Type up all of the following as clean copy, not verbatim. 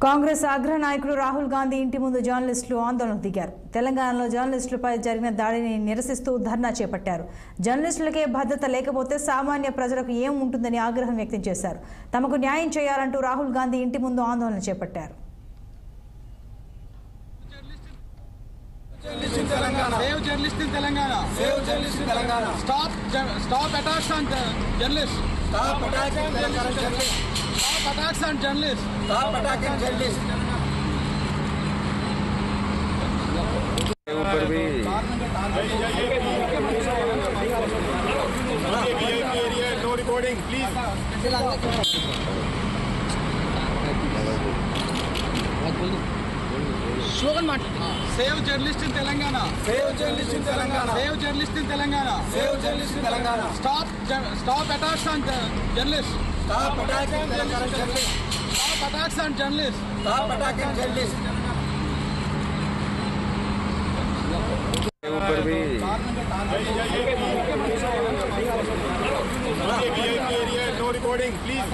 కాంగ్రెస్ అగ్రనాయకుడు రాహుల్ గాంధీ ఇంటి ముందు జర్నలిస్టులు ఆందోళనకు దిగారు. తెలంగాణలో జర్నలిస్టులపై జరిగిన దాడిని నిరసిస్తూ ధర్నా చేపట్టారు. జర్నలిస్టులకే భద్రత లేకపోతే సామాన్య ప్రజలకు ఏం ఉంటుందని ఆగ్రహం వ్యక్తం చేశారు. తమకు న్యాయం చేయాలంటూ రాహుల్ గాంధీ ఇంటి ముందు ఆందోళన చేపట్టారు. Save journalists in Telangana. Save journalists in Telangana. Stop attacks on journalists. Stop attacks on journalists. Stop attacks on journalists. Stop attacking journalists. ऊपर भी No recording, please. Save journalists in Telangana. Save journalists in Telangana. Save journalists in Telangana. Save journalists in Telangana. Stop attacks on journalists. Stop attacking journalists. Stop attacks on journalists. Stop attacking journalists. ऊपर भी No recording, please.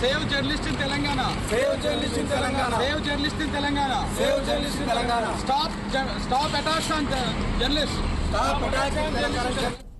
Save journalists in Telangana. Save journalists in Telangana. Save journalists in Telangana. Save journalists in Telangana. Stop attacks on journalists. Stop attacking journalists.